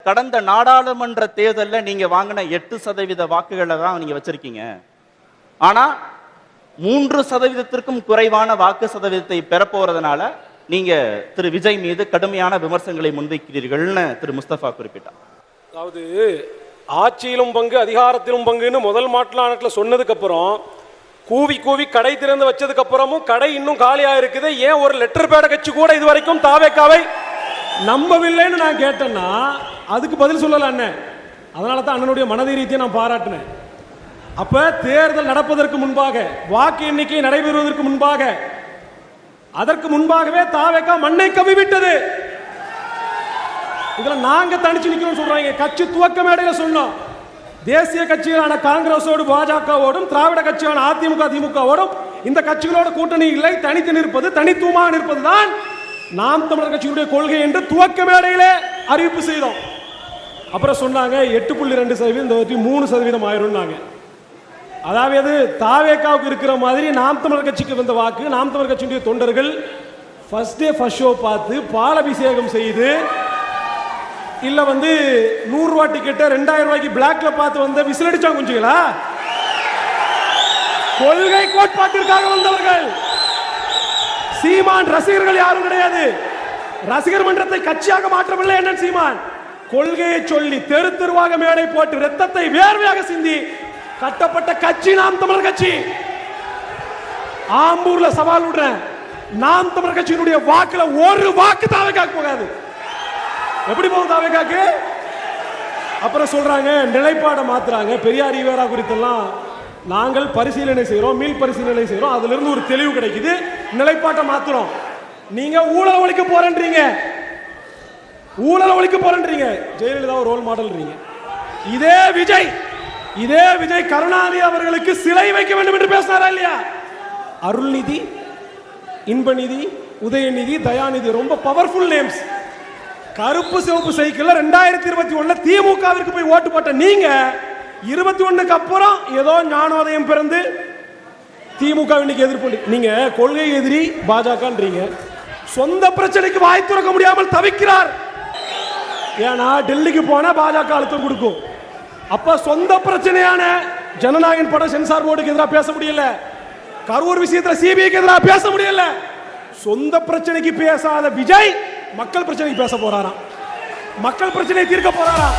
கடந்த நாடாளுமன்ற தேர்தலில் நீங்க வாங்கின 8% வாக்குகளை தான் நீங்க வச்சிருக்கீங்க. ஆனா 3%த்திற்கும் குறைவான வாக்கு சதவீதத்தை பெறப்போறதுனால நீங்க திரு விஜய் மீது கடுமையான விமர்சனங்களை முன்வைக்கிறீர்கள்னு திரு முஸ்தபா குறிப்பிட்டார். அதாவது ஆட்சியிலும் பங்கு அதிகாரத்திலும் பங்குன்னு முதல் மாநாட்டில் சொன்னதுக்கு அப்புறம் கூவி கூவி கடை திறந்து வச்சதுக்கு அப்புறமும் கடை இன்னும் காலியா இருக்குது. ஏன் ஒரு லெட்டர் பேட கட்சி கூட இது வரைக்கும் தாவேக்காவை நம்பவில்லைன்னு நான் கேட்டேன்னா அதுக்கு பதில் சொல்லல அண்ணன். அதனால தான் அண்ணனுடைய மனதைரியத்தை நான் பாராட்டினேன். அப்ப தேர்தல் நடப்பதற்கு முன்பாக, வாக்கு எண்ணிக்கை நடைபெறுவதற்கு முன்பாக, அதற்கு முன்பாகவே தாவேக்கா மண்ணை கவ்விவிட்டது. இதுல நாங்க தனிச்சு நிக்கிறோம் சொல்றாங்க. கட்சி துவக்க மேடையில சொன்னோம், தேசிய கட்சிகளான காங்கிரஸோடு பாஜகவோடும் திராவிட கட்சியான அதிமுக திமுகவோடும் இந்த கட்சிகளோட கூட்டணி இல்லை, தனித்து நிற்பது, தனித்துவமாக நிற்பது தான் நாம் தமிழர் கட்சியுடைய கொள்கை என்று துவக்க மேடையிலே அறிவிப்பு செய்தோம். அப்புறம் சொன்னாங்க 8.2% 3% ஆயிரும்னாங்க. அதாவது தாவேக்காவுக்கு இருக்கிற மாதிரி நாம் தமிழர் கட்சிக்கு வந்த வாக்கு, நாம் தமிழர் கட்சியுடைய தொண்டர்கள் ஃபர்ஸ்ட் டே ஃபர்ஸ்ட் ஷோ பார்த்து பாலாபிஷேகம் செய்து, இல்ல 100 ரூபாய் டிக்கெட் 2000 ரூபாய்க்கு பிளாக்ல பார்த்து வந்த விசிலடிச்சா குஞ்சுகளா? கொள்கை கோட்பாட்டிற்காக வந்தவர்கள். சீமான் ரசிகர்கள் யாரும் கிடையாது. ரசிகர் மன்றத்தை கட்சியாக மாற்றவில்லை என்ன சீமான். கொள்கையை சொல்லி தெரு தெருவாக மேடை போட்டு ரத்தத்தை வேர்வையாக சிந்தி கட்டப்பட்ட கட்சி நாம் தமிழர் கட்சி. ஆம்பூர்ல சவால் விடுறேன், நாம் தமிழர் கட்சியினுடைய வாக்குல ஒரு வாக்கு தாவேக்காக்கு போகாது. எப்படி போகும் தாவேக்காக்கு? அப்புறம் சொல்றாங்க நிலைப்பாடை மாத்துறாங்க. பெரியார் ஈவேரா குறித்தெல்லாம் நாங்கள் பரிசீலனை செய்யறோம், மீள் பரிசீலனை செய்யறோம், அதுல இருந்து ஒரு தெளிவு கிடைக்குது, நிலைப்பாட்டை மாத்துறோம். நீங்க ஊழல் ஒழிக்க போறேன்றீங்க, ஊழல் ஒழிக்க போறேன்றீங்க, ஜெயலலிதா ஒரு ரோல் மாடல்ன்றீங்க. இதே விஜய் கருணாநிதி அவர்களுக்கு சிலை வைக்க வேண்டும் என்று பேசினாரா இல்லையா? அருள்நிதி, இன்பநிதி, உதயநிதி, தயாநிதி ரொம்ப பவர்ஃபுல் நேம்ஸ். கருப்பு சிவப்பு சைக்கிள் 2021 திமுகவிற்கு போய் ஓட்டு போட்ட நீங்க 21க்கு அப்புறம் ஏதோ ஞானோதயம் பிறந்து திமுக இன்னைக்கு எதிர்ப்பு. நீங்க கொள்கை எதிரி பாஜகன்றீங்க. சொந்த பிரச்சனைக்கு வாய் திறக்க முடியாமல் தவிக்கிறார். ஏன்னா டெல்லிக்கு போனா பாஜக அழுத்தம் கொடுக்கும். அப்ப சொந்த பிரச்சனையான ஜனநாயகன் படம் சென்சார் போர்டுக்கு எதிராக பேச முடியல, கரூர் விஷயத்துல சிபிஐக்கு எதிராக பேச முடியல. சொந்த பிரச்சனைக்கு பேசாத விஜய் மக்கள் பிரச்சனைக்கு பேச போறாராம், மக்கள் பிரச்சனையை தீர்க்க போறாராம்.